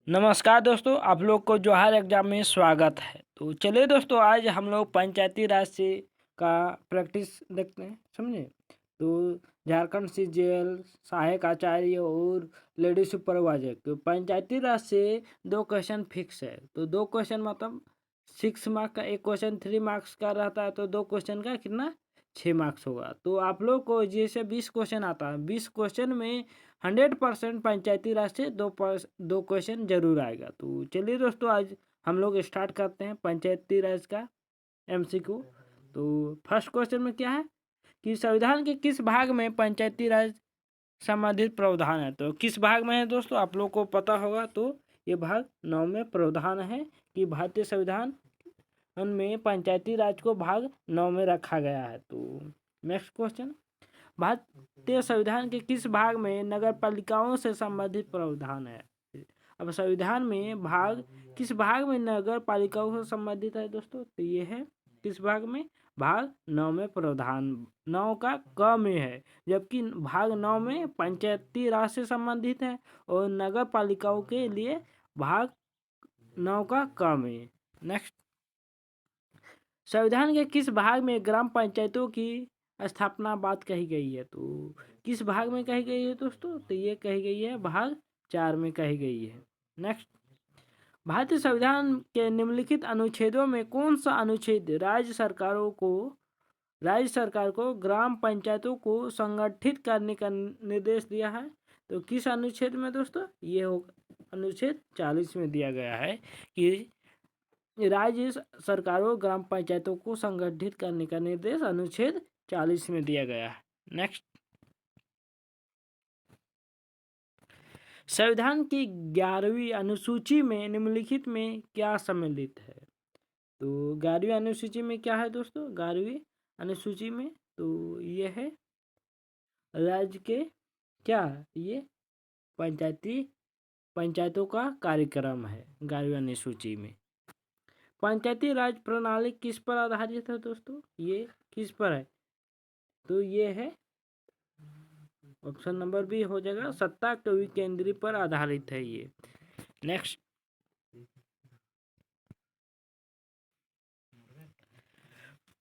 नमस्कार दोस्तों, आप लोग को जोहार एग्जाम में स्वागत है। तो चलिए दोस्तों, आज हम लोग पंचायती राज से का प्रैक्टिस देखते हैं, समझे। तो झारखंड सीजीएल, सहायक आचार्य और लेडी सुपरवाइजर तो पंचायती राज से 2 क्वेश्चन फिक्स है। तो 2 क्वेश्चन मतलब 6 मार्क का, एक क्वेश्चन 3 मार्क्स का रहता है, तो 2 क्वेश्चन का कितना 6 मार्क्स होगा। तो आप लोग को जैसे 20 क्वेश्चन आता है, 20 क्वेश्चन में 100% पंचायती राज से दो क्वेश्चन जरूर आएगा। तो चलिए दोस्तों, आज हम लोग स्टार्ट करते हैं पंचायती राज का एमसीक्यू। तो फर्स्ट क्वेश्चन में क्या है कि संविधान के किस भाग में पंचायती राज संबंधित प्रावधान है। तो किस भाग में है दोस्तों, आप लोग को पता होगा। तो ये भाग 9 में प्रावधान है कि भारतीय संविधान में पंचायती राज को भाग 9 में रखा गया है। तो नेक्स्ट क्वेश्चन, भारतीय संविधान के किस भाग में नगर पालिकाओं से संबंधित प्रावधान है। अब संविधान में किस भाग में नगर पालिकाओं से संबंधित है दोस्तों, तो ये है किस भाग में, भाग 9 में प्रावधान 9 का क में है, जबकि भाग 9 में पंचायती राज से संबंधित है और नगर पालिकाओं के लिए भाग 9 का क में। नेक्स्ट, संविधान के किस भाग में ग्राम पंचायतों की स्थापना बात कही गई है। तो किस भाग में कही गई है दोस्तों, तो ये कही गई है भाग 4 में कही गई है। नेक्स्ट, भारतीय संविधान के निम्नलिखित अनुच्छेदों में कौन सा अनुच्छेद राज्य सरकार को ग्राम पंचायतों को संगठित करने का निर्देश दिया है। तो किस अनुच्छेद में दोस्तों, ये होगा अनुच्छेद 40 में दिया गया है कि राज्य सरकारों ग्राम पंचायतों को संगठित करने का निर्देश अनुच्छेद 40 में दिया गया है। नेक्स्ट, संविधान की 11वीं अनुसूची में निम्नलिखित में क्या सम्मिलित है। तो 11वीं अनुसूची में क्या है दोस्तों, 11वीं अनुसूची में तो ये है राज्य के क्या, ये पंचायतों का कार्यक्रम है 11वीं अनुसूची में। पंचायती राज प्रणाली किस पर आधारित है दोस्तों, ये किस पर है, तो ये है ऑप्शन नंबर बी हो जाएगा, सत्ता के विकेंद्री पर आधारित है ये। नेक्स्ट,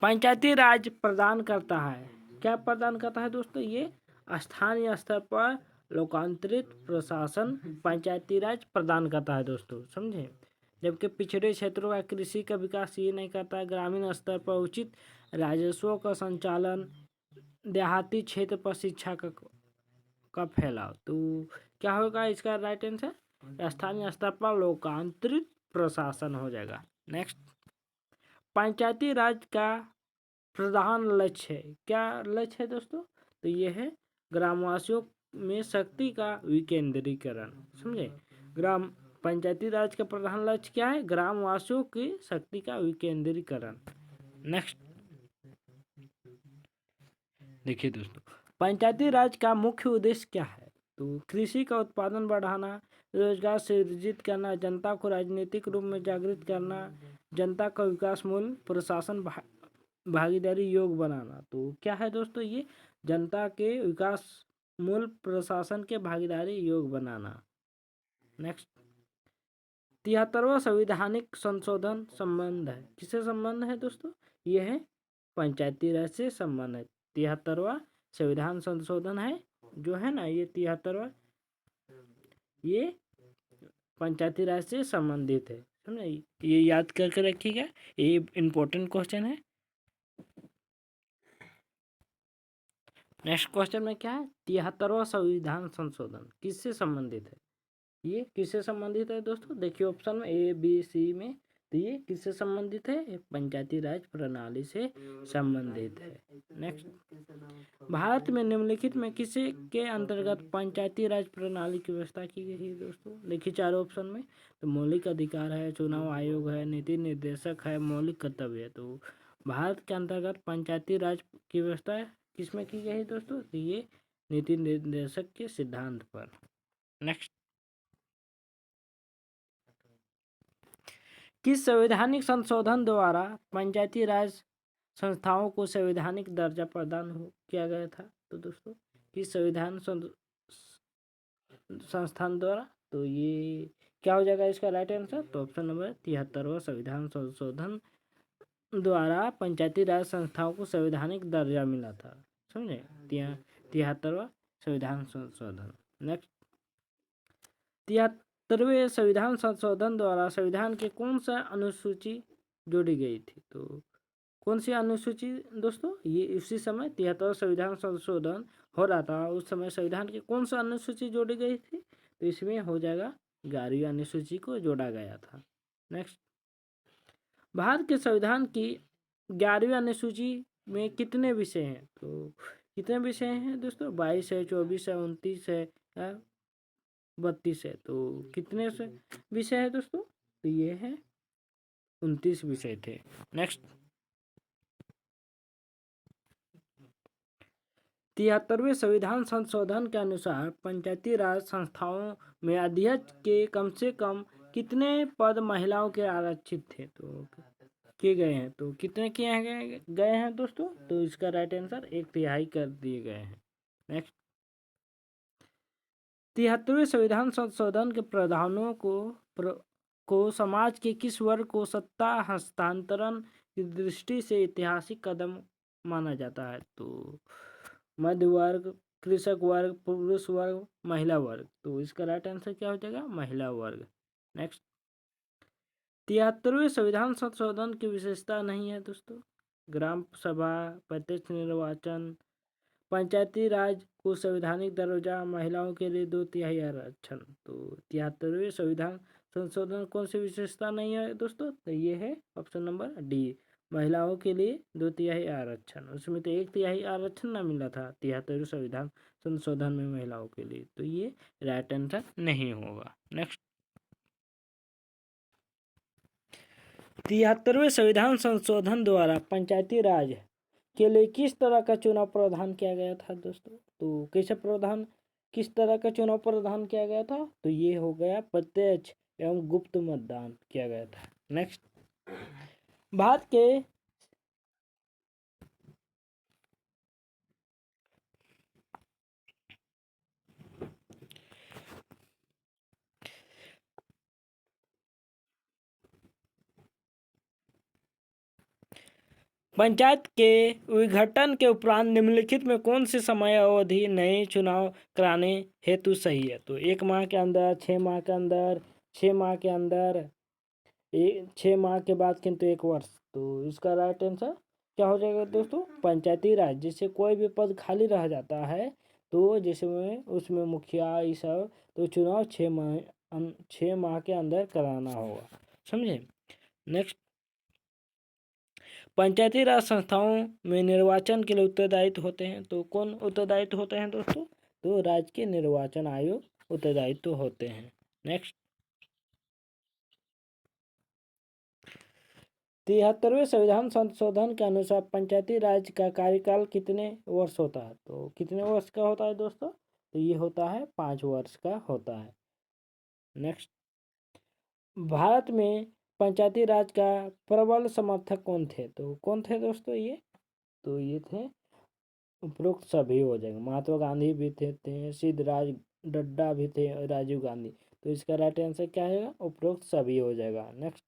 पंचायती राज प्रदान करता है, क्या प्रदान करता है दोस्तों, ये स्थानीय स्तर पर लोकांतरित प्रशासन पंचायती राज प्रदान करता है दोस्तों, समझे। जबकि पिछड़े क्षेत्रों का कृषि का विकास ये नहीं करता है। ग्रामीण स्तर पर उचित राजस्व का संचालन, देहाती क्षेत्र पर शिक्षा का फैलाव। तो क्या होगा इसका राइट आंसर, स्थानीय स्तर पर लोकांतरित प्रशासन हो जाएगा। नेक्स्ट, पंचायती राज का प्रधान लक्ष्य है, क्या लक्ष्य है दोस्तों, तो ये है ग्रामवासियों में शक्ति का विकेंद्रीकरण, समझे। पंचायती राज का प्रधान लक्ष्य क्या है, ग्रामवासियों की शक्ति का विकेंद्रीकरण। नेक्स्ट, देखिए दोस्तों, पंचायती राज का मुख्य उद्देश्य क्या है। तो कृषि का उत्पादन बढ़ाना, रोजगार सृजित करना, जनता को राजनीतिक रूप में जागृत करना, जनता का विकास मूल प्रशासन भागीदारी योग बनाना। तो क्या है दोस्तों, ये जनता के विकास मूल प्रशासन के भागीदारी योग बनाना। नेक्स्ट, 73वां संविधानिक संशोधन संबंध है, किससे संबंध है दोस्तों, ये है पंचायती राज से संबंध है। 73वां संविधान संशोधन है जो है ना, ये 73वां ये पंचायती राज से संबंधित है, समझे। ये याद करके रखिएगा, ये इम्पोर्टेंट क्वेश्चन है। नेक्स्ट क्वेश्चन में क्या है, 73वां संविधान संशोधन किससे संबंधित है, ये किससे संबंधित है दोस्तों, देखिए ऑप्शन में ए बी सी में, तो ये किससे संबंधित है, ये पंचायती राज प्रणाली से संबंधित है। नेक्स्ट, भारत में निम्नलिखित में किसे के अंतर्गत पंचायती राज प्रणाली की व्यवस्था की गई है दोस्तों, देखिए चारों ऑप्शन में, तो मौलिक अधिकार है, चुनाव आयोग है, नीति निर्देशक है, मौलिक कर्तव्य है। तो भारत के अंतर्गत पंचायती राज की व्यवस्था किसमें की गई है दोस्तों, तो ये नीति निर्देशक के सिद्धांत पर। नेक्स्ट, किस संवैधानिक संशोधन द्वारा पंचायती राज संस्थाओं को संवैधानिक दर्जा प्रदान किया गया था। तो दोस्तों, किस संस्थान द्वारा, तो ये क्या हो जाएगा इसका राइट आंसर? तो ऑप्शन नंबर 73वां संविधान संशोधन द्वारा पंचायती राज संस्थाओं को संवैधानिक दर्जा मिला था। समझे? 73वां संविधान संशोधन। नेक्स्ट, 73वें संविधान संशोधन द्वारा संविधान के कौन सा अनुसूची जोड़ी गई थी? तो कौन सी अनुसूची दोस्तों? ये उसी समय 73वां संविधान संशोधन हो रहा था, उस समय संविधान की कौन सा अनुसूची जोड़ी गई थी? तो इसमें हो जाएगा 11वीं अनुसूची को जोड़ा गया था। नेक्स्ट, भारत के संविधान की 11वीं अनुसूची में कितने विषय हैं? तो कितने विषय हैं दोस्तों? 22 है, 24 है, 29 है या 32 है। तो कितने से विषय है दोस्तों? तो ये है 29 विषय थे। नेक्स्ट, 73वें संविधान संशोधन के अनुसार पंचायती राज संस्थाओं में अध्यक्ष के कम से कम कितने पद महिलाओं के आरक्षित थे? तो किए गए हैं। तो कितने किए गए हैं दोस्तों? तो इसका राइट आंसर 1/3 कर दिए गए हैं। नेक्स्ट, 73वें संविधान संशोधन के प्रावधानों को समाज के किस वर्ग को सत्ता हस्तांतरण की दृष्टि से ऐतिहासिक कदम माना जाता है? तो मध्य वर्ग, कृषक वर्ग, पुरुष वर्ग, महिला वर्ग। तो इसका राइट आंसर क्या हो जाएगा? महिला वर्ग। नेक्स्ट, 73वें संविधान संशोधन की विशेषता नहीं है दोस्तों। ग्राम सभा, प्रत्यक्ष निर्वाचन, पंचायती राज को संवैधानिक दर्जा, महिलाओं के लिए 2/3 आरक्षण। तो 73वें संविधान संशोधन कौन सी विशेषता नहीं है दोस्तों? तो ये है ऑप्शन नंबर डी, महिलाओं के लिए 2/3 आरक्षण। उसमें तो 1/3 आरक्षण ना मिला था 73वें संविधान संशोधन में महिलाओं के लिए। तो ये राइट आंसर नहीं होगा। नेक्स्ट, 73वें संविधान संशोधन द्वारा पंचायती राज के लिए किस तरह का चुनाव प्रावधान किया गया था दोस्तों? तो कैसे प्रावधान, किस तरह का चुनाव प्रावधान किया गया था? तो ये हो गया प्रत्यक्ष एवं गुप्त मतदान किया गया था। नेक्स्ट, भारत के पंचायत के विघटन के उपरांत निम्नलिखित में कौन सी समय अवधि नए चुनाव कराने हेतु सही है? तो 1 माह के अंदर, 6 माह के अंदर, 6 माह के अंदर, 6 माह के बाद किंतु 1 वर्ष। तो इसका राइट आंसर क्या हो जाएगा दोस्तों? पंचायती राज जिससे कोई भी पद खाली रह जाता है तो जिसमें उसमें मुखिया ये सब, तो चुनाव 6 माह के अंदर कराना होगा। समझे? नेक्स्ट, पंचायती राज संस्थाओं में निर्वाचन के लिए उत्तरदायित्व होते हैं। तो कौन उत्तरदायित्व होते हैं दोस्तों? तो राज्य के निर्वाचन आयोग उत्तरदायित्व होते हैं। नेक्स्ट, 73वें संविधान संशोधन के अनुसार पंचायती राज का कार्यकाल कितने वर्ष होता है? तो कितने वर्ष का होता है दोस्तों? तो ये होता है 5 वर्ष का होता है। नेक्स्ट, भारत में पंचायती राज का प्रबल समर्थक कौन थे? तो कौन थे दोस्तों ये? तो ये थे उपरोक्त सभी हो जाएंगे। महात्मा गांधी भी थे, सिद्धराज डड्डा भी थे और राजीव गांधी। तो इसका राइट आंसर क्या है? उपरोक्त सभी हो जाएगा। नेक्स्ट,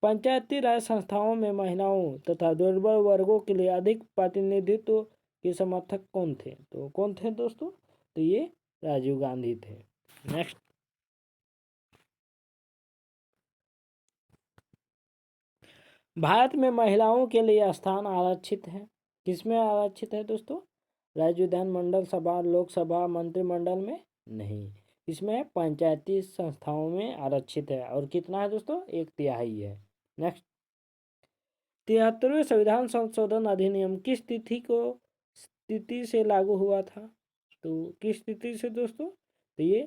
पंचायती राज संस्थाओं में महिलाओं तथा दुर्बल वर्गों के लिए अधिक प्रतिनिधित्व के समर्थक कौन थे? तो कौन थे दोस्तों? तो ये राजीव गांधी थे। नेक्स्ट, भारत में महिलाओं के लिए स्थान आरक्षित है। किसमें आरक्षित है दोस्तों? राज्य विधानमंडल सभा, लोकसभा, मंत्रिमंडल में नहीं। इसमें पंचायती संस्थाओं में आरक्षित है। और कितना है दोस्तों? 1/3 है। नेक्स्ट, 73वें संविधान संशोधन अधिनियम किस तिथि से लागू हुआ था? तो किस तिथि से दोस्तों? तो ये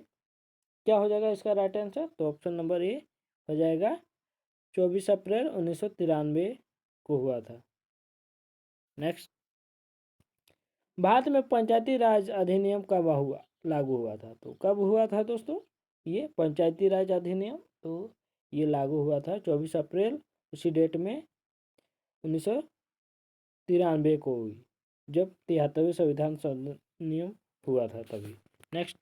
क्या हो जाएगा इसका राइट आंसर? तो ऑप्शन नंबर ए हो जाएगा 24 अप्रैल 1993 को हुआ था। नेक्स्ट, भारत में पंचायती राज अधिनियम कब लागू हुआ था? तो कब हुआ था दोस्तों ये पंचायती राज अधिनियम? तो ये लागू हुआ था 24 अप्रैल उसी डेट में 1993 को हुई, जब 73वें संविधान अधिनियम हुआ था तभी। नेक्स्ट,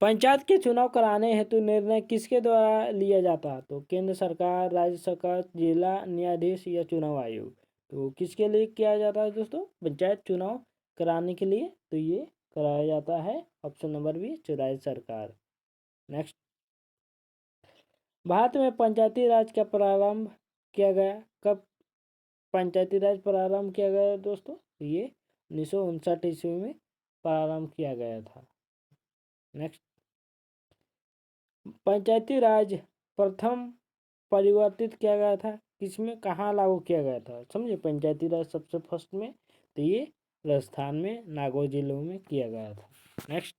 पंचायत के चुनाव कराने हेतु निर्णय किसके द्वारा लिया जाता है? तो केंद्र सरकार, राज्य सरकार, जिला न्यायाधीश या चुनाव आयोग। तो किसके लिए किया जाता है दोस्तों? पंचायत चुनाव कराने के लिए तो ये कराया जाता है ऑप्शन नंबर बी, राज्य सरकार। नेक्स्ट, भारत में पंचायती राज का प्रारंभ किया गया कब? पंचायती राज प्रारंभ किया गया दोस्तों, ये 1959 ईस्वी में प्रारंभ किया गया था। नेक्स्ट, पंचायती राज प्रथम परिवर्तित किया गया था किसमें, कहाँ लागू किया गया था? समझे, पंचायती राज सबसे फर्स्ट में तो ये राजस्थान में नागौर जिलों में किया गया था। नेक्स्ट,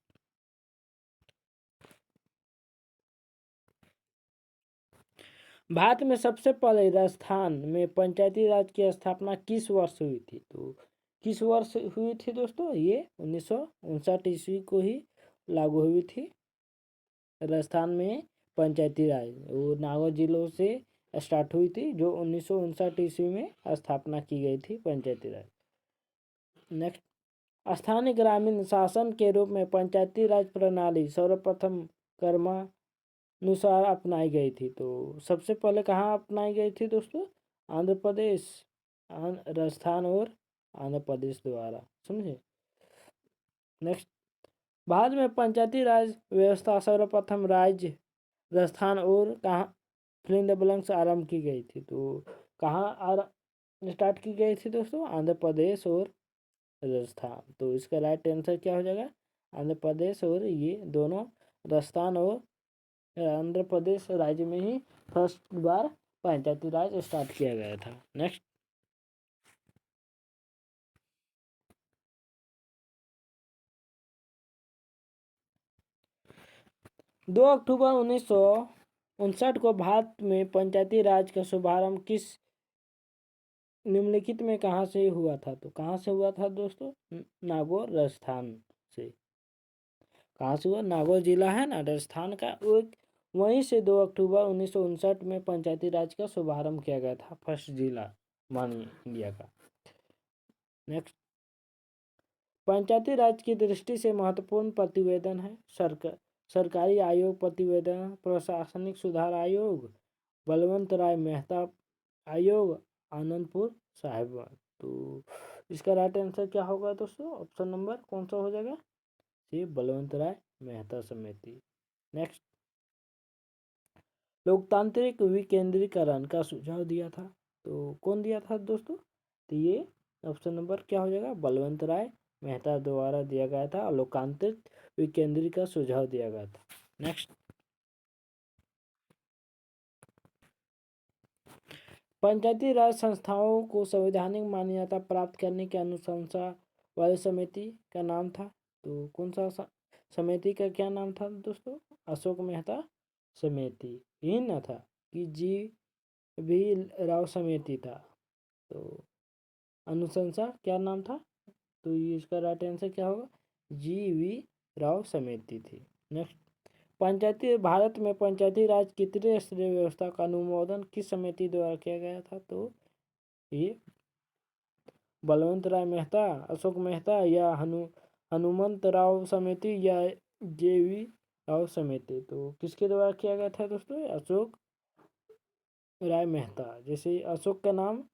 भारत में सबसे पहले राजस्थान में पंचायती राज की स्थापना किस वर्ष हुई थी? तो किस वर्ष हुई थी दोस्तों? ये 1959 ईस्वी को ही लागू हुई थी राजस्थान में पंचायती राज। वो नागौर जिलों से स्टार्ट हुई थी, जो 1959 ईस्वी में स्थापना की गई थी पंचायती राज। नेक्स्ट, स्थानीय ग्रामीण शासन के रूप में पंचायती राज प्रणाली सर्वप्रथम क्रमानुसार अपनाई गई थी। तो सबसे पहले कहाँ अपनाई गई थी दोस्तों? आंध्र प्रदेश, राजस्थान और आंध्र प्रदेश द्वारा। समझे। नेक्स्ट, भारत में पंचायती राज व्यवस्था सर्वप्रथम राज्य राजस्थान और कहाँ फिल इन द ब्लैंक्स आरंभ की गई थी? तो कहाँ स्टार्ट की गई थी दोस्तों? आंध्र प्रदेश और राजस्थान। तो इसका राइट आंसर क्या हो जाएगा? आंध्र प्रदेश, और ये दोनों राजस्थान और आंध्र प्रदेश राज्य में ही फर्स्ट बार पंचायती राज स्टार्ट किया गया था। नेक्स्ट, 2 अक्टूबर 1959 को भारत में पंचायती राज का शुभारंभ किस निम्नलिखित में कहाँ से हुआ था? तो कहाँ से हुआ था दोस्तों? नागौर, राजस्थान से। कहाँ से हुआ? नागौर जिला है ना राजस्थान का, वहीं से 2 अक्टूबर 1959 में पंचायती राज का शुभारंभ किया गया था, फर्स्ट जिला मानिए इंडिया का। नेक्स्ट, पंचायती राज की दृष्टि से महत्वपूर्ण प्रतिवेदन है सरकारी आयोग प्रतिवेदन, प्रशासनिक सुधार आयोग, बलवंत राय मेहता आयोग, आनंदपुर साहिब। तो इसका राइट आंसर क्या होगा दोस्तों? ऑप्शन नंबर कौन सा हो जाएगा? ये बलवंत राय मेहता समिति। नेक्स्ट, लोकतांत्रिक विकेंद्रीकरण का सुझाव दिया था, तो कौन दिया था दोस्तों? तो ये ऑप्शन नंबर क्या हो जाएगा? बलवंत राय मेहता द्वारा दिया गया था, लोकतांत्रिक विकेंद्रीकरण का सुझाव दिया गया था। नेक्स्ट, पंचायती राज संस्थाओं को संवैधानिक मान्यता प्राप्त करने की अनुशंसा वाली समिति का नाम था, तो कौन सा समिति का क्या नाम था दोस्तों? अशोक मेहता समिति ही ना था कि जी भी राव समिति था? तो अनुशंसा क्या नाम था? तो ये इसका राइट आंसर क्या होगा? जी वी राव समिति थी। नेक्स्ट, पंचायती भारत में पंचायती राज की त्रिस्तरीय व्यवस्था का अनुमोदन किस समिति द्वारा किया गया था? तो ये बलवंत राय मेहता, अशोक मेहता, या हनुमंत राव समिति, या जेवी राव समिति। तो किसके द्वारा किया गया था दोस्तों? अशोक राय मेहता। जैसे अशोक का नाम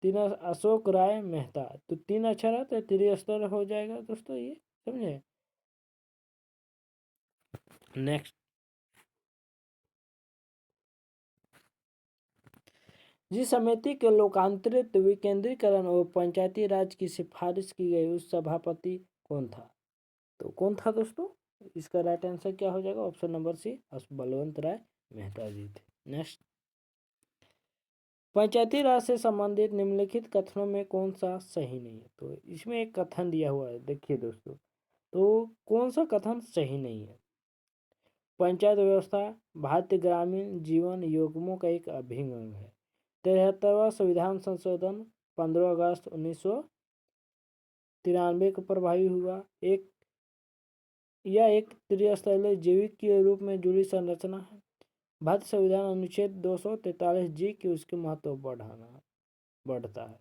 अशोक राय मेहता, तो 3 अक्षर है तो त्रिस्तर हो जाएगा दोस्तों, ये समझे। नेक्स्ट, जिस समिति के लोकांतरित विकेंद्रीकरण और पंचायती राज की सिफारिश की गई उस सभापति कौन था? तो कौन था दोस्तों? इसका राइट आंसर क्या हो जाएगा? ऑप्शन नंबर सी, बलवंत राय मेहता जी थे। नेक्स्ट, पंचायती राज से संबंधित निम्नलिखित कथनों में कौन सा सही नहीं है? तो इसमें एक कथन दिया हुआ है, देखिए दोस्तों, तो कौन सा कथन सही नहीं है? पंचायत व्यवस्था भारतीय ग्रामीण जीवन योगमों का एक अभिन्न अंग है। 73वां संविधान संशोधन 15 अगस्त 1993 को प्रभावी हुआ। यह एक त्रिस्तरीय जैविक के रूप में जुड़ी संरचना है। भारतीय संविधान अनुच्छेद 243 जी की उसके महत्व बढ़ता है।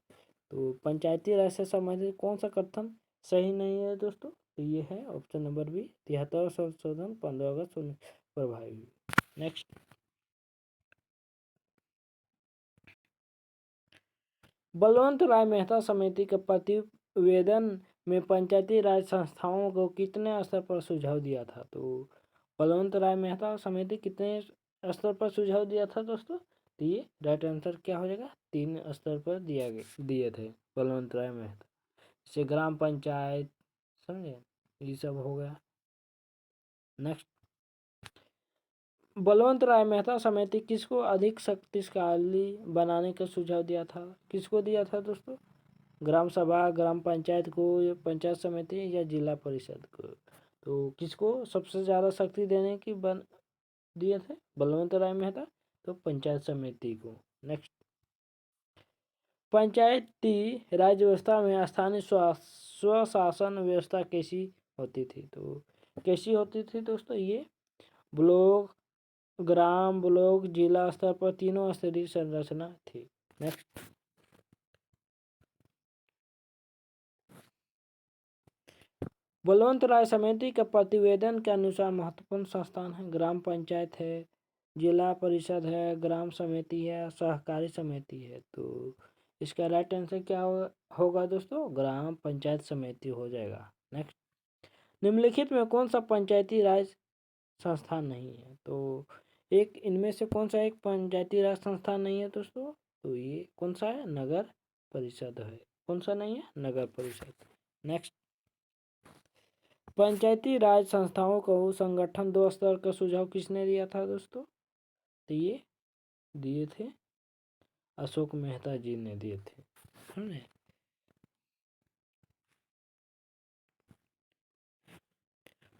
तो पंचायती राज से संबंधित कौन सा कथन सही नहीं है दोस्तों? तो ये है ऑप्शन नंबर बी। 73 संशोधन 15 अगस्त प्रभावी हुई। नेक्स्ट, बलवंत राय मेहता समिति के प्रतिवेदन में पंचायती राज संस्थाओं को कितने स्तर पर सुझाव दिया था? तो बलवंत राय मेहता समिति कितने स्तर पर सुझाव दिया था दोस्तों? तो ये राइट आंसर क्या हो जाएगा? 3 स्तर पर दिए थे बलवंत राय मेहता, जैसे ग्राम पंचायत, समझे, ये सब हो गया। नेक्स्ट, बलवंत राय मेहता समिति किसको अधिक शक्तिशाली बनाने का सुझाव दिया था? किसको दिया था दोस्तों? ग्राम सभा, ग्राम पंचायत को, या पंचायत समिति, या जिला परिषद को? तो किसको सबसे ज़्यादा शक्ति देने की दिए थे बलवंत राय मेहता? तो पंचायत समिति को। नेक्स्ट, पंचायती राज व्यवस्था में स्थानीय स्वशासन व्यवस्था कैसी होती थी? तो कैसी होती थी दोस्तों? ये ब्लॉक, ग्राम, ब्लॉक, जिला स्तर पर तीनों स्तरीय संरचना थी। नेक्स्ट, बलवंत राय समिति के प्रतिवेदन के अनुसार महत्वपूर्ण संस्थान है ग्राम पंचायत है, जिला परिषद है, ग्राम समिति है, सहकारी समिति है। तो इसका राइट आंसर क्या होगा दोस्तों? ग्राम पंचायत समिति हो जाएगा। नेक्स्ट, निम्नलिखित में कौन सा पंचायती राज संस्थान नहीं है? तो एक इनमें से कौन सा एक पंचायती राज संस्थान नहीं है दोस्तों? तो ये कौन सा है? नगर परिषद है। कौन सा नहीं है? नगर परिषद। नेक्स्ट, पंचायती राज संस्थाओं को संगठन 2 स्तर का सुझाव किसने दिया था दोस्तों? तो ये दिए थे अशोक मेहता जी ने दिए थे, समझे।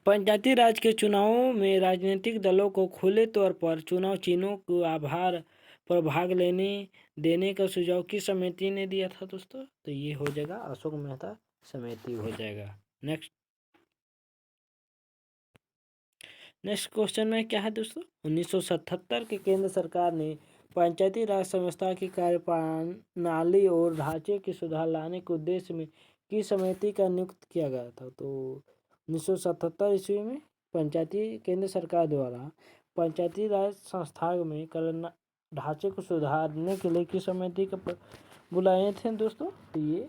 पंचायती राज के चुनावों में राजनीतिक दलों को खुले तौर पर चुनाव चिन्हों को आधार पर भाग लेने देने का सुझाव किस समिति ने दिया था दोस्तों? तो ये हो जाएगा अशोक मेहता समिति हो जाएगा। नेक्स्ट, क्वेश्चन में क्या है दोस्तों? 1977 के केंद्र सरकार ने पंचायती राज संस्था की कार्यप्रणाली और ढांचे की सुधार लाने के उद्देश्य में किस समिति का नियुक्त किया गया था? तो 1977 ईस्वी में पंचायती केंद्र सरकार द्वारा पंचायती राज संस्था में ढांचे को सुधारने के लिए किस समिति का बुलाए थे दोस्तों? तो ये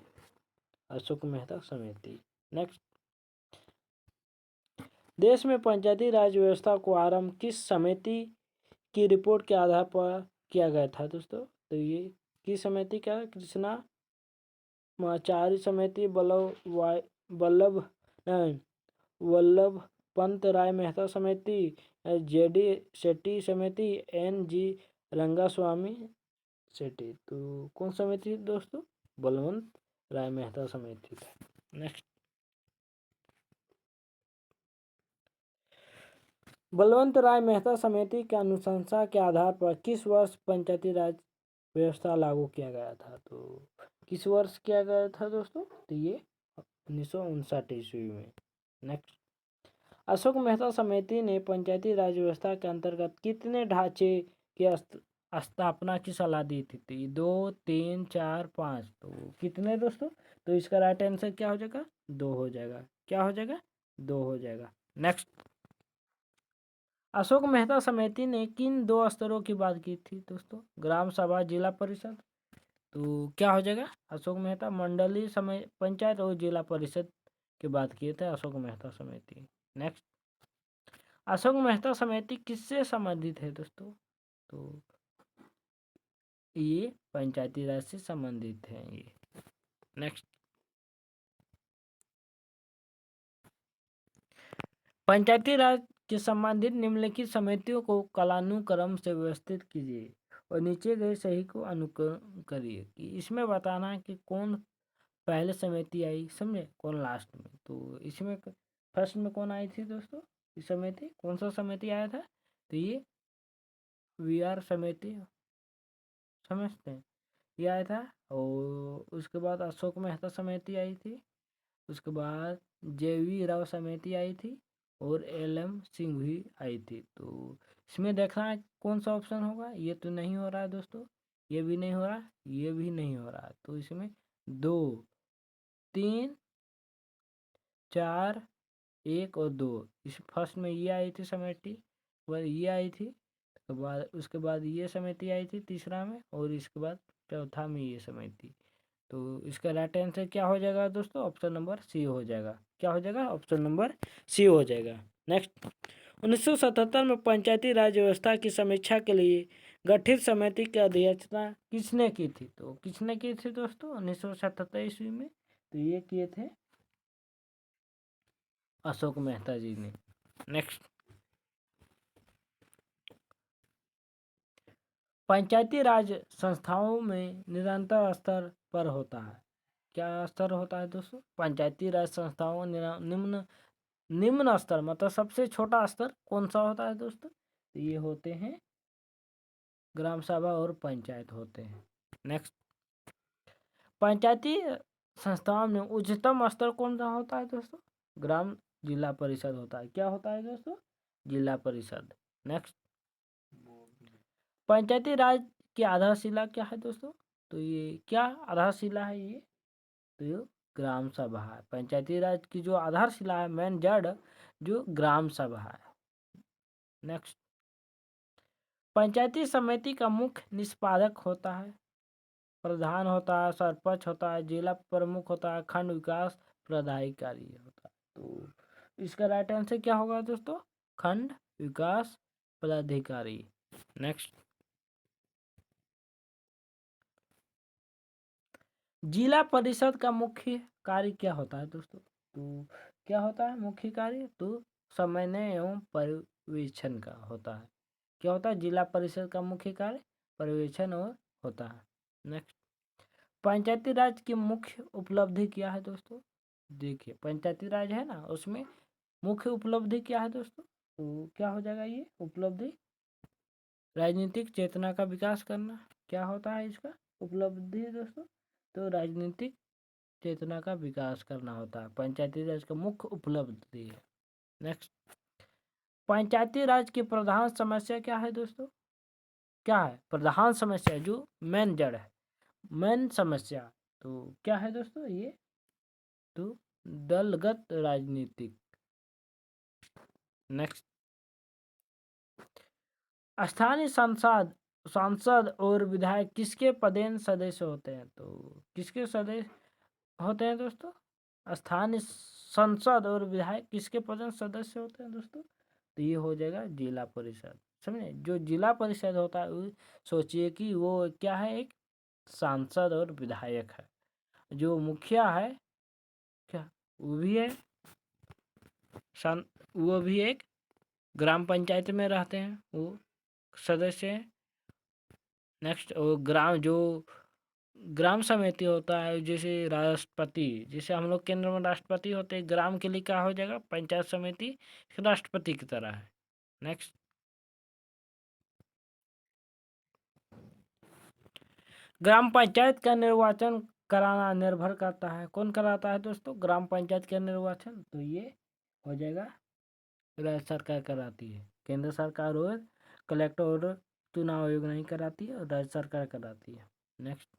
अशोक मेहता समिति। नेक्स्ट, देश में पंचायती राज व्यवस्था को आरंभ किस समिति की रिपोर्ट के आधार पर किया गया था दोस्तों? तो ये किस समिति का? कृष्णामाचारी समिति, वल्लभ पंत राय मेहता समिति, जेडी शेट्टी समिति, NG रंगास्वामी शेट्टी। तो कौन समिति दोस्तों? बलवंत राय मेहता समिति था। नेक्स्ट, बलवंत राय मेहता समिति के अनुशंसा के आधार पर किस वर्ष पंचायती राज व्यवस्था लागू किया गया था? तो किस वर्ष किया गया था दोस्तों? तो ये 1959 ईस्वी में। नेक्स्ट, अशोक मेहता समिति ने पंचायती राज व्यवस्था के अंतर्गत कितने ढांचे की स्थापना की सलाह दी थी? 2, 3, 4, 5। तो कितने दोस्तों? तो इसका राइट आंसर क्या हो जाएगा? 2 हो जाएगा। क्या हो जाएगा? 2 हो जाएगा। नेक्स्ट, अशोक मेहता समिति ने किन 2 स्तरों की बात की थी दोस्तों? ग्राम सभा, जिला परिषद। तो क्या हो जाएगा? अशोक मेहता मंडलीय समय पंचायत और जिला परिषद की बात किए थे अशोक मेहता समिति। नेक्स्ट, अशोक मेहता समिति किससे संबंधित है दोस्तों? तो ये पंचायती राज से संबंधित है ये। नेक्स्ट, पंचायती राज के संबंधित निम्नलिखित समितियों को कालानुक्रम से व्यवस्थित कीजिए और नीचे गए सही को अनुकरण करिए कि इसमें बताना है कि कौन पहले समिति आई, समझे, कौन लास्ट में। तो इसमें फर्स्ट में कौन आई थी दोस्तों? इस समिति, कौन सा समिति आया था? तो ये VR समिति, समझते हैं, ये आया था। और उसके बाद अशोक मेहता समिति आई थी, उसके बाद JV राव समिति आई थी और LM सिंघवी आई थी। तो इसमें देखना है कौन सा ऑप्शन होगा। ये तो नहीं हो रहा है दोस्तों, ये भी नहीं हो रहा, ये भी नहीं हो रहा। तो इसमें 2, 3, 4, 1 और 2, इस फर्स्ट में ये आई थी समिति, वह ये आई थी, तो बाद उसके बाद ये समिति आई थी तीसरा में, और इसके बाद चौथा में ये समिति। तो इसका राइट आंसर क्या हो जाएगा दोस्तों? ऑप्शन नंबर सी हो जाएगा। क्या हो जाएगा? ऑप्शन नंबर सी हो जाएगा। नेक्स्ट, 1977 में पंचायती राज व्यवस्था की समीक्षा के लिए गठित समिति की अध्यक्षता किसने की थी? तो किसने की थी दोस्तों 1977 ईस्वी में? तो ये किए थे अशोक मेहता जी ने। नेक्स्ट, पंचायती राज संस्थाओं में निरंतर स्तर पर होता है। क्या स्तर होता है दोस्तों? पंचायती राज संस्थाओं निम्न निम्न स्तर मतलब सबसे छोटा स्तर कौन सा होता है दोस्तों? तो ये होते हैं ग्राम सभा और पंचायत होते हैं। नेक्स्ट, पंचायती संस्थाओं में उच्चतम स्तर कौन सा होता है दोस्तों? ग्राम जिला परिषद होता है। क्या होता है दोस्तों? जिला परिषद। नेक्स्ट, पंचायती राज की आधारशिला क्या है दोस्तों? तो ये क्या आधारशिला है ये? तो ये ग्राम सभा है। पंचायती राज की जो आधारशिला है, मेन जड़, जो ग्राम सभा है। नेक्स्ट, पंचायती समिति का मुख्य निष्पादक होता है, प्रधान होता है, सरपंच होता है, जिला प्रमुख होता है, खंड विकास पदाधिकारी होता है। तो इसका राइट आंसर क्या होगा दोस्तों? खंड विकास पदाधिकारी। नेक्स्ट, जिला परिषद का मुख्य कार्य क्या होता है दोस्तों? तो क्या होता है मुख्य कार्य? तो समन्वय एवं पर्यवेक्षण का होता है। क्या होता है जिला परिषद का मुख्य कार्य? पर्यवेक्षण और होता है। नेक्स्ट, पंचायती राज की मुख्य उपलब्धि क्या है दोस्तों? देखिए, पंचायती राज है ना, उसमें मुख्य उपलब्धि क्या है दोस्तों? तो क्या हो जाएगा ये उपलब्धि? राजनीतिक चेतना का विकास करना। क्या होता है इसका उपलब्धि दोस्तों? तो राजनीतिक चेतना का विकास करना होता है, पंचायती राज का मुख्य उपलब्धि है। नेक्स्ट, पंचायती राज की प्रधान समस्या क्या है दोस्तों? क्या है प्रधान समस्या जो मेन जड़ है, मेन समस्या? तो क्या है दोस्तों ये? तो दलगत राजनीतिक। नेक्स्ट, स्थानीय सांसद सांसद और विधायक किसके पदेन सदस्य होते हैं? तो किसके सदस्य होते हैं दोस्तों? स्थानीय संसद और विधायक किसके पदेन सदस्य होते हैं दोस्तों? तो ये हो जाएगा जिला परिषद। समझे? जो जिला परिषद होता है सोचिए कि वो क्या है, एक सांसद और विधायक है। जो मुखिया है क्या, वो भी है वो भी एक ग्राम पंचायत में रहते हैं, वो सदस्य हैं। नेक्स्ट, वो ग्राम समिति होता है, जैसे राष्ट्रपति, जैसे हम लोग केंद्र में राष्ट्रपति होते हैं, ग्राम के लिए क्या हो जाएगा? पंचायत समिति राष्ट्रपति की तरह है। नेक्स्ट, ग्राम पंचायत का निर्वाचन कराना निर्भर करता है, कौन कराता है दोस्तों ग्राम पंचायत का निर्वाचन? तो ये हो जाएगा राज्य सरकार कराती है। केंद्र सरकार और कलेक्टर और चुनाव आयोग नहीं कराती है, और राज्य सरकार कराती है। नेक्स्ट,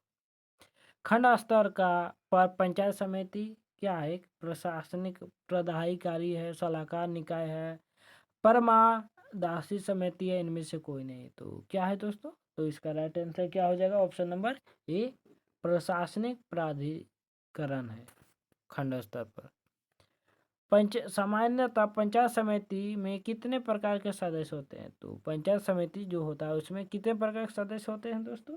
खंड स्तर का पर पंचायत समिति क्या है? एक प्रशासनिक पदाधिकारी है, सलाहकार निकाय है, परमादासी समिति है, इनमें से कोई नहीं। तो क्या है दोस्तों? तो इसका राइट आंसर क्या हो जाएगा? ऑप्शन नंबर ए, प्रशासनिक प्राधिकरण है खंड स्तर पर। सामान्यतः पंचायत समिति में कितने प्रकार के सदस्य होते हैं? तो पंचायत समिति जो होता है उसमें कितने प्रकार के सदस्य होते हैं दोस्तों?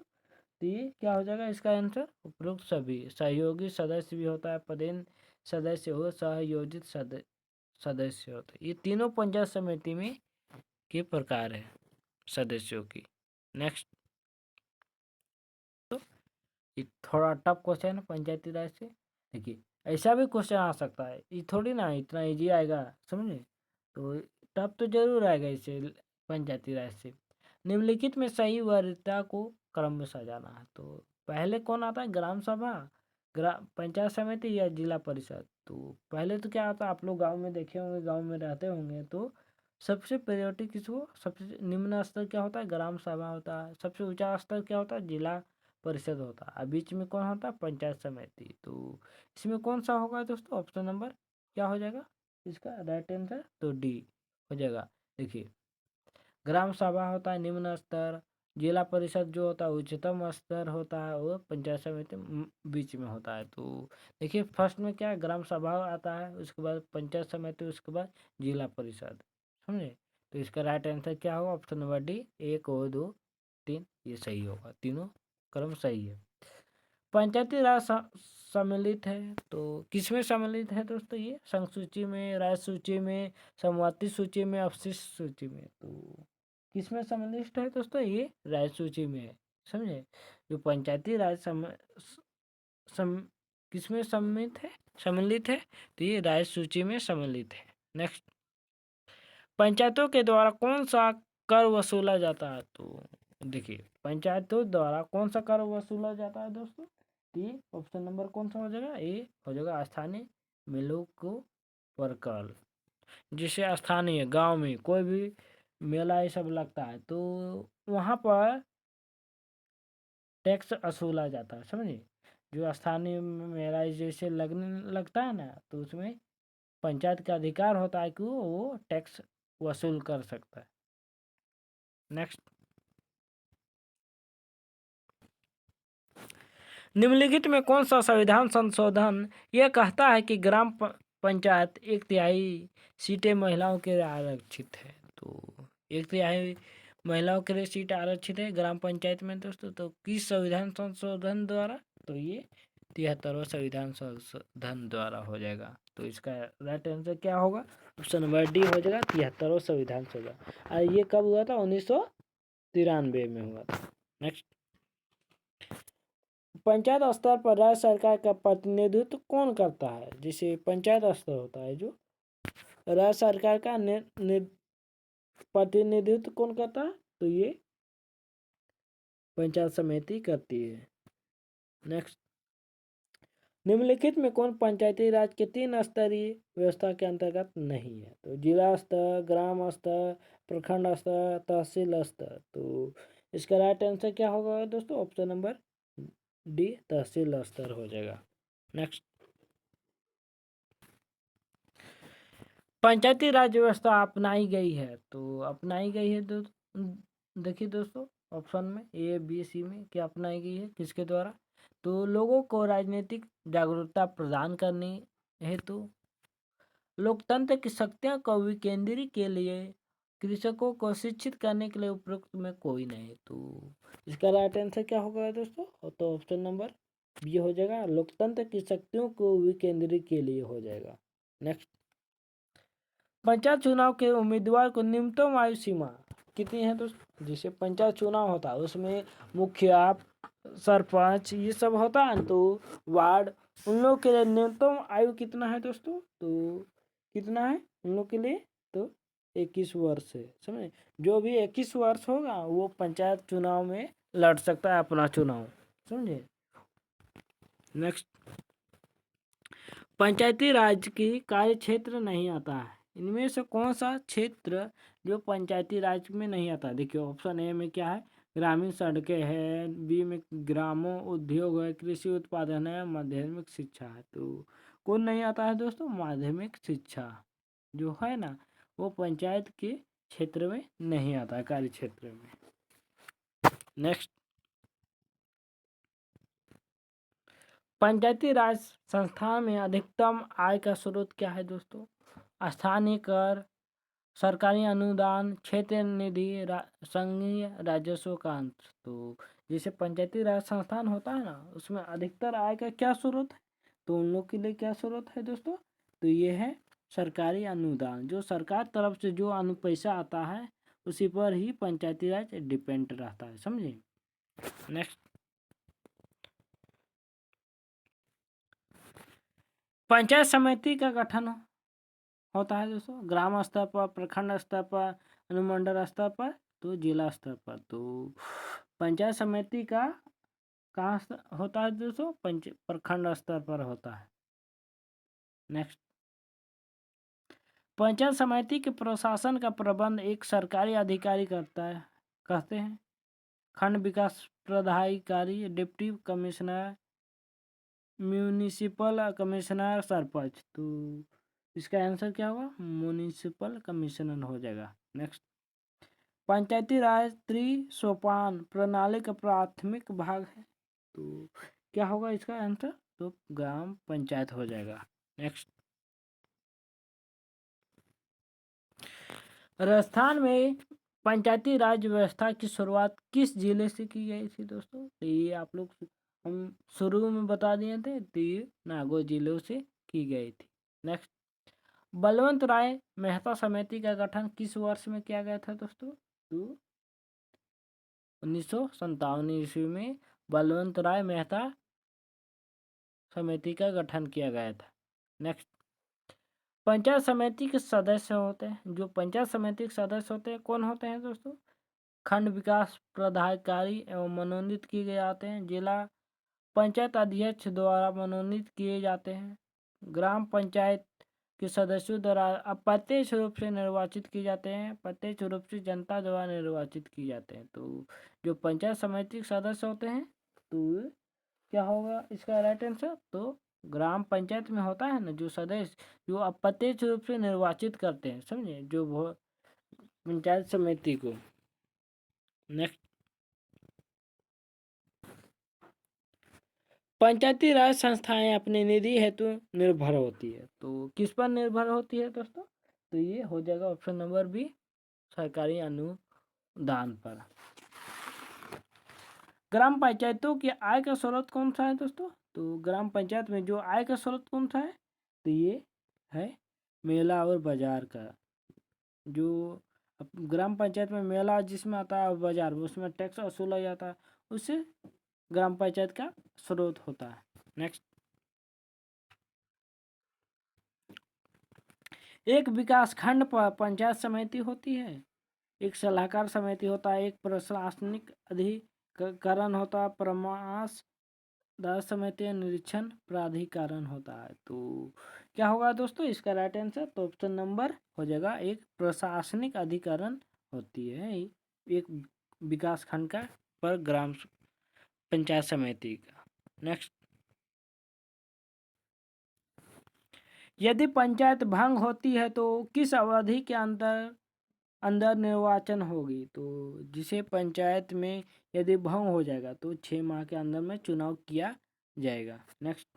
तो ये क्या हो जाएगा इसका आंसर? उपरोक्त सभी। सहयोगी सदस्य भी होता है, पदेन सदस्य हो, सहयोजित सदस्य होते हैं। ये तीनों पंचायत समिति में के प्रकार है सदस्यों की। नेक्स्ट, तो ये थोड़ा टफ क्वेश्चन है पंचायती राज से। देखिए, ऐसा भी क्वेश्चन आ सकता है, ये थोड़ी ना इतना इजी आएगा, समझे? तो टफ तो जरूर आएगा इससे, पंचायती राज से। निम्नलिखित में सही वरीयता को क्रम में सजाना है। तो पहले कौन आता है? ग्राम सभा, ग्राम पंचायत समिति या जिला परिषद? तो पहले तो क्या आता है, आप लोग गांव में देखे होंगे, गांव में रहते होंगे, तो सबसे प्रायोरिटी किसको, सबसे निम्न स्तर क्या होता है? ग्राम सभा होता है। सबसे ऊंचा स्तर क्या होता है? जिला परिषद होता है। और बीच में कौन होता है? पंचायत समिति। तो इसमें कौन सा होगा दोस्तों? ऑप्शन नंबर क्या हो जाएगा? इसका राइट आंसर तो डी हो जाएगा। देखिए, ग्राम सभा होता है निम्न स्तर, जिला परिषद जो होता है उच्चतम स्तर होता है, और पंचायत समिति बीच में होता है। तो देखिए फर्स्ट में क्या है, ग्राम सभा आता है, उसके बाद पंचायत समिति, उसके बाद जिला परिषद, समझे। तो इसका राइट आंसर क्या होगा, ऑप्शन नंबर डी, 1 और 2 3 ये सही होगा, तीनों क्रम सही है। पंचायती राज सम्मिलित है, तो किसमें सम्मिलित है दोस्तों, ये संघ सूची में, राज्य सूची में, समवर्ती सूची में, अवशिष्ट सूची में। तो किसमें सम्मिलित है दोस्तों, ये राज्य सूची में है, समझे। जो पंचायती राज सम किसमें सम्मिलित है, तो ये राज्य सूची में सम्मिलित है। नेक्स्ट, पंचायतों के द्वारा कौन सा कर वसूला जाता है, तो देखिए पंचायतों द्वारा कौन सा कर वसूला जाता है दोस्तों, ये ऑप्शन नंबर कौन सा हो जाएगा, ए हो जाएगा स्थानीय मेलों को पर कर। जिसे स्थानीय गांव में कोई भी मेला ये सब लगता है, तो वहाँ पर टैक्स वसूला जाता है, समझिए। जो स्थानीय मेला जैसे लगता है ना, तो उसमें पंचायत का अधिकार होता है कि वो टैक्स वसूल कर सकता है। नेक्स्ट, निम्नलिखित में कौन सा संविधान संशोधन यह कहता है कि ग्राम पंचायत 1/3 सीटें महिलाओं के लिए आरक्षित है। तो 1/3 महिलाओं के लिए सीट आरक्षित है ग्राम पंचायत में दोस्तों। तो किस संविधान संशोधन द्वारा, तो ये 73वां संविधान संशोधन द्वारा हो जाएगा। तो इसका राइट आंसर क्या होगा, ऑप्शन नंबर डी हो जाएगा, 73वां संविधान संशोधन। और ये कब हुआ था, 1993 में हुआ था। नेक्स्ट, पंचायत स्तर पर राज्य सरकार का प्रतिनिधित्व कौन करता है। जैसे पंचायत स्तर होता है, जो राज्य सरकार का प्रतिनिधित्व कौन करता है, तो ये पंचायत समिति करती है। नेक्स्ट, निम्नलिखित में कौन पंचायती राज के 3 स्तरीय व्यवस्था के अंतर्गत नहीं है, तो जिला स्तर, ग्राम स्तर, प्रखंड स्तर, तहसील स्तर। तो इसका राइट आंसर क्या होगा दोस्तों, ऑप्शन नंबर डी, तहसील स्तर हो जाएगा। नेक्स्ट, पंचायती राज व्यवस्था अपनाई गई है, तो अपनाई गई है देखिए दोस्तों, ऑप्शन में ए बी सी में क्या अपनाई गई है, किसके द्वारा, तो लोगों को राजनीतिक जागरूकता प्रदान करने हेतु, लोकतंत्र की शक्तियों को विकेंद्रीकरण के लिए, कृषकों को शिक्षित करने के लिए उपयुक्त में कोई नहीं। तो इसका राइट आंसर क्या होगा दोस्तों, तो ऑप्शन नंबर बी हो जाएगा, लोकतंत्र की शक्तियों को विकेंद्रीकरण के लिए हो जाएगा। नेक्स्ट, पंचायत चुनाव के उम्मीदवार को न्यूनतम आयु सीमा कितनी है दोस्तों। जैसे पंचायत चुनाव होता है, उसमें मुखिया, सरपंच ये सब होता है, तो वार्ड, उन लोगों के लिए न्यूनतम आयु कितना है दोस्तों, तो कितना है उन लोग के लिए, तो 21 वर्ष है, समझे। जो भी 21 वर्ष होगा वो पंचायत चुनाव में लड़ सकता है अपना चुनाव, समझे। नेक्स्ट, पंचायती राज की कार्य क्षेत्र नहीं आता है, इनमें से कौन सा क्षेत्र जो पंचायती राज में नहीं आता। देखिए ऑप्शन ए में क्या है, ग्रामीण सड़कें है, बी में ग्रामों उद्योग है, कृषि उत्पादन है, माध्यमिक शिक्षा है। तो कौन नहीं आता है दोस्तों, माध्यमिक शिक्षा जो है ना, वो पंचायत के क्षेत्र में नहीं आता है, कार्य क्षेत्र में। नेक्स्ट, पंचायती राज संस्थान में अधिकतम आय का स्रोत क्या है दोस्तों, स्थानीय कर, सरकारी अनुदान, क्षेत्र निधि, संघीय राजस्व का अंश। तो जैसे पंचायती राज संस्थान होता है ना, उसमें अधिकतर आय का क्या स्रोत है, तो उन लोग के लिए क्या स्रोत है दोस्तों, तो ये है सरकारी अनुदान, जो सरकार तरफ से जो पैसा आता है उसी पर ही पंचायती राज डिपेंड रहता है, समझे। नेक्स्ट, पंचायत समिति का गठन होता है दोस्तों ग्राम स्तर पर, प्रखंड स्तर पर, अनुमंडल स्तर पर, तो जिला स्तर पर। तो पंचायत समिति का कहाँ होता है दोस्तों, प्रखंड स्तर पर होता है। नेक्स्ट, पंचायत समिति के प्रशासन का प्रबंध एक सरकारी अधिकारी करता है, कहते हैं खंड विकास पदाधिकारी, deputy commissioner, municipal commissioner, sarpanch. तो इसका आंसर क्या होगा? म्युनिसिपल कमिश्नर हो जाएगा। नेक्स्ट, पंचायती राज त्रिसोपान प्रणाली का प्राथमिक भाग है, तो क्या होगा इसका आंसर? तो ग्राम पंचायत हो जाएगा। नेक्स्ट, राजस्थान में पंचायती राज व्यवस्था की शुरुआत किस जिले से की गई थी दोस्तों? तो ये आप लोग हम शुरू में बता दिए थे, तो ये नागौर जिलों से की गई थी। नेक्स्ट, बलवंत राय मेहता समिति का गठन किस वर्ष में किया गया था दोस्तों? तो 1957 ईस्वी में बलवंत राय मेहता समिति का गठन किया गया था। नेक्स्ट, पंचायत समिति के सदस्य होते हैं, जो पंचायत समिति के सदस्य होते हैं कौन होते हैं दोस्तों? खंड विकास पदाधिकारी एवं मनोनीत किए गए जाते हैं। जिला पंचायत अध्यक्ष द्वारा मनोनीत किए जाते हैं। ग्राम पंचायत के सदस्यों द्वारा अप्रत्यक्ष रूप से निर्वाचित किए जाते हैं, प्रत्यक्ष रूप से जनता द्वारा निर्वाचित किए जाते हैं। तो जो पंचायत समिति के सदस्य होते हैं, तो क्या होगा इसका राइट आंसर? तो ग्राम पंचायत में होता है ना जो सदस्य, जो अप्रत्यक्ष रूप से निर्वाचित करते हैं, समझे, जो पंचायत समिति को। नेक्स्ट, पंचायती राज संस्थाएं अपनी निधि हेतु निर्भर होती है, तो किस पर निर्भर होती है दोस्तों? तो ये हो जाएगा ऑप्शन नंबर बी, सरकारी अनुदान पर। ग्राम पंचायतों की आय का स्रोत कौन सा है दोस्तों? तो ग्राम पंचायत में जो आय का स्रोत कौन सा है? तो ये है मेला और बाजार का। जो ग्राम पंचायत में मेला जिसमें आता है और बाजार उसमें टैक्स वसूला जाता है, उससे ग्राम पंचायत का स्रोत होता है। नेक्स्ट, एक विकास खंड पर पंचायत समिति होती है, एक सलाहकार समिति होता है, एक प्रशासनिक अधिकरण होता है, परामर्श दास समिति, निरीक्षण प्राधिकरण होता है। तो क्या होगा दोस्तों इसका राइट आंसर? तो ऑप्शन नंबर हो जाएगा एक, प्रशासनिक अधिकरण होती है एक विकास खंड का पर ग्राम पंचायत समिति का। नेक्स्ट, यदि पंचायत भंग होती है तो किस अवधि के अंदर अंदर निर्वाचन होगी? तो जिसे पंचायत में यदि भंग हो जाएगा तो 6 माह के अंदर में चुनाव किया जाएगा। नेक्स्ट,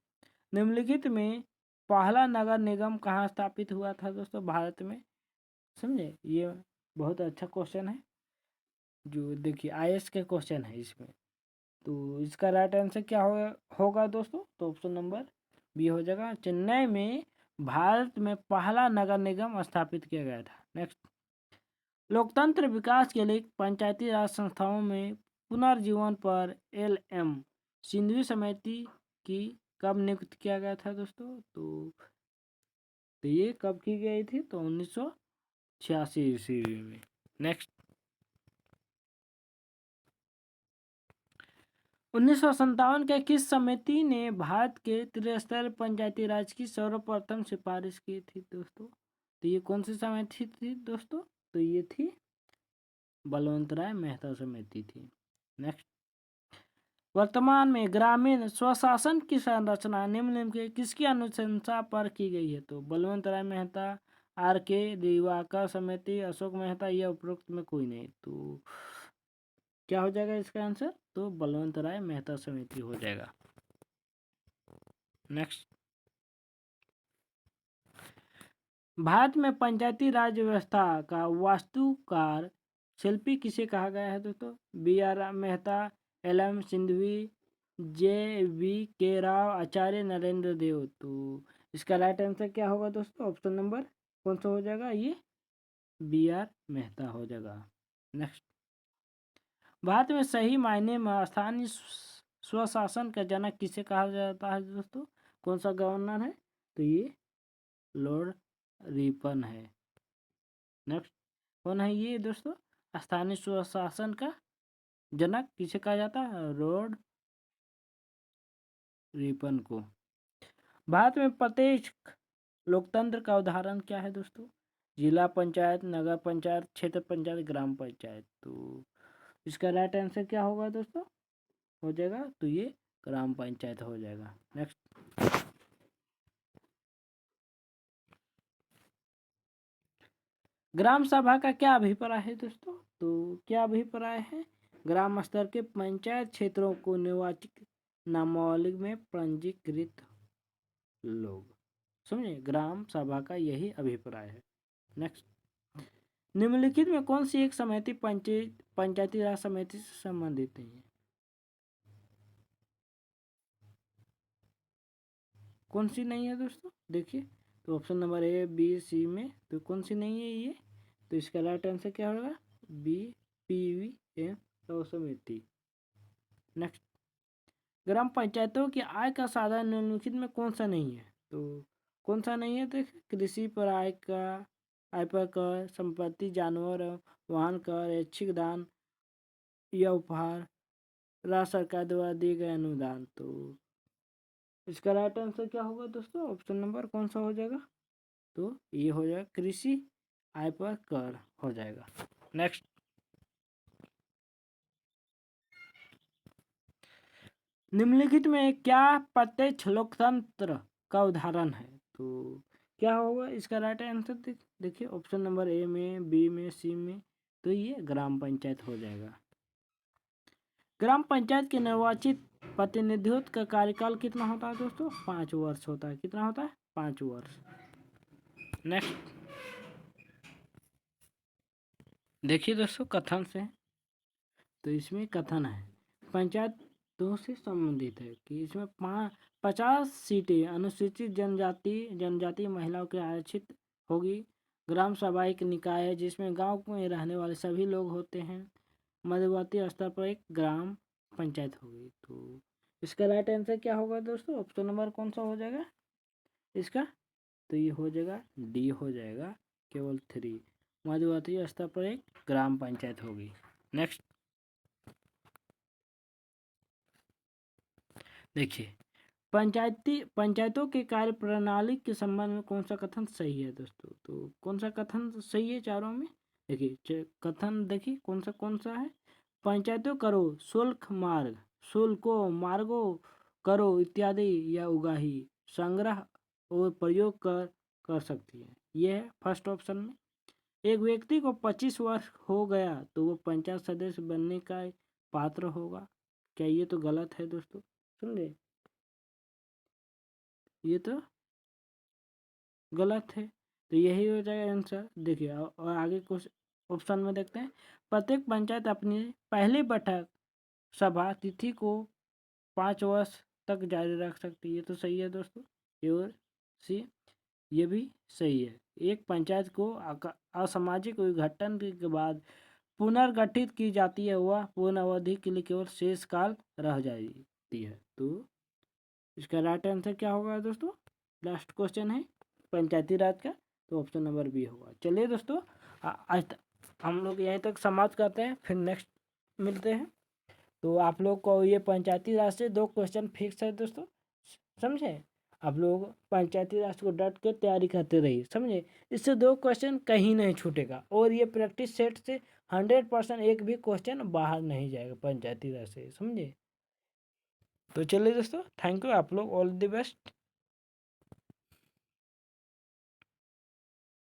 निम्नलिखित में पहला नगर निगम कहाँ स्थापित हुआ था दोस्तों भारत में? समझे, ये बहुत अच्छा क्वेश्चन है, जो देखिए आईएएस के क्वेश्चन है इसमें। तो इसका राइट आंसर क्या होगा दोस्तों? तो ऑप्शन नंबर बी हो जाएगा, चेन्नई में भारत में पहला नगर निगम स्थापित किया गया था। नेक्स्ट, लोकतंत्र विकास के लिए पंचायती राज संस्थाओं में पुनर्जीवन पर एल.एम. सिंघवी समिति की कब नियुक्त किया गया था दोस्तों? तो ये कब की गई थी? तो 1986 ईस्वी में। नेक्स्ट, 1957 के किस समिति ने भारत के त्रिस्तरीय पंचायती राज की सर्वप्रथम सिफारिश की थी दोस्तों? तो ये कौन सी समिति थी दोस्तों? तो ये थी बलवंत राय मेहता समिति थी। नेक्स्ट, वर्तमान में ग्रामीण स्वशासन की संरचना निम्न के किसकी अनुशंसा पर की गई है? तो बलवंत राय मेहता, आर.के. दिवाकर समिति, अशोक मेहता, या उपरोक्त में कोई नहीं। तो क्या हो जाएगा इसका आंसर? तो बलवंत राय मेहता समिति हो जाएगा। नेक्स्ट, भारत में पंचायती राज व्यवस्था का वास्तुकार शिल्पी किसे कहा गया है दोस्तों? बी.आर. मेहता, एल.एम. सिंघवी, जे.वी.के. राव, आचार्य नरेंद्र देव। तो इसका राइट आंसर क्या होगा दोस्तों? ऑप्शन नंबर कौन सा हो जाएगा? ये बी.आर. मेहता हो जाएगा। नेक्स्ट, भारत में सही मायने में स्थानीय स्वशासन का जनक किसे कहा जाता है दोस्तों? कौन सा गवर्नर है? तो ये लॉर्ड रिपन है। नेक्स्ट, कौन है ये दोस्तों? स्थानीय स्वशासन का जनक किसे कहा जाता है? लॉर्ड रिपन को। भारत में प्रत्यक्ष लोकतंत्र का उदाहरण क्या है दोस्तों? जिला पंचायत, नगर पंचायत, क्षेत्र पंचायत, ग्राम पंचायत। तो इसका राइट आंसर क्या होगा दोस्तों? हो जाएगा तो ये ग्राम पंचायत हो जाएगा। नेक्स्ट, ग्राम सभा का क्या अभिप्राय है दोस्तों? तो क्या अभिप्राय है? ग्राम स्तर के पंचायत क्षेत्रों को निर्वाचित नामावली में पंजीकृत लोग, समझे, ग्राम सभा का यही अभिप्राय है। नेक्स्ट, निम्नलिखित में कौन सी एक समिति पंचायती राज समिति से संबंधित है? कौन सी नहीं है दोस्तों? देखिए, तो ऑप्शन नंबर ए, बी, सी में तो कौन सी नहीं है ये? तो इसका राइट आंसर क्या होगा? बी, PVM समिति। नेक्स्ट, ग्राम पंचायतों की आय का साधन निम्नलिखित में कौन सा नहीं है? तो कौन सा नहीं है? देखिए, कृषि पर आय पर कर, संपत्ति, जानवर, वाहन कर, ऐच्छिक दान या उपहार, राज्य सरकार द्वारा दिए गए अनुदान। तो इसका राइट आंसर क्या होगा दोस्तों? ऑप्शन नंबर कौन सा हो जाएगा? तो ये हो जाएगा कृषि आय पर कर हो जाएगा। नेक्स्ट, निम्नलिखित में क्या प्रत्यक्ष लोकतंत्र का उदाहरण है? तो क्या होगा इसका राइट आंसर? देखिए, ऑप्शन नंबर ए में, बी में, सी में, तो ये ग्राम पंचायत हो जाएगा। ग्राम पंचायत के निर्वाचित प्रतिनिधित्व का कार्यकाल कितना होता है दोस्तों? 5 वर्ष होता है। कितना होता है? 5 वर्ष। नेक्स्ट, देखिए दोस्तों, कथन से, तो इसमें कथन है पंचायतों से संबंधित है कि इसमें 50 सीटें अनुसूचित जनजाति महिलाओं के आरक्षित होगी। ग्राम सभा एक निकाय है जिसमें गांव में रहने वाले सभी लोग होते हैं। मध्यवर्ती स्तर पर एक ग्राम पंचायत होगी। तो इसका राइट आंसर क्या होगा दोस्तों? ऑप्शन नंबर कौन सा हो जाएगा इसका? तो ये हो जाएगा डी हो जाएगा, केवल 3। मध्यवर्ती स्तर पर एक ग्राम पंचायत होगी। नेक्स्ट, देखिए, पंचायतों के कार्य प्रणाली के संबंध में कौन सा कथन सही है दोस्तों? तो कौन सा कथन सही है चारों में? देखिए, कथन देखिए कौन सा है? पंचायतों करो शुल्को मार्गो करो इत्यादि या उगाही संग्रह और प्रयोग कर सकती है। यह है फर्स्ट ऑप्शन में। एक व्यक्ति को 25 वर्ष हो गया तो वो पंचायत सदस्य बनने का पात्र होगा। क्या ये तो गलत है दोस्तों? समझे, ये तो गलत है। तो यही हो जाएगा आंसर। देखिए, और आगे कुछ ऑप्शन में देखते हैं। प्रत्येक पंचायत अपनी पहली बैठक सभा तिथि को 5 वर्ष तक जारी रख सकती है। ये तो सही है दोस्तों। ये और सी, ये भी सही है। एक पंचायत को असामाजिक विघटन के बाद पुनर्गठित की जाती है, वह पूर्ण अवधि के लिए केवल शेष काल रह जाती है। तो इसका राइट आंसर क्या होगा दोस्तों? लास्ट क्वेश्चन है पंचायती राज का, तो ऑप्शन नंबर बी होगा। चलिए दोस्तों, आज हम लोग यहीं तक समाप्त करते हैं, फिर नेक्स्ट मिलते हैं। तो आप लोग को ये पंचायती राज से 2 क्वेश्चन फिक्स है दोस्तों, समझे। आप लोग पंचायती राज को डट के तैयारी करते रहिए, समझे। इससे 2 क्वेश्चन कहीं नहीं छूटेगा, और ये प्रैक्टिस सेट से 100% एक भी क्वेश्चन बाहर नहीं जाएगा पंचायती राज से, समझे। तो चलिए दोस्तों, थैंक यू, आप लोग ऑल द बेस्ट।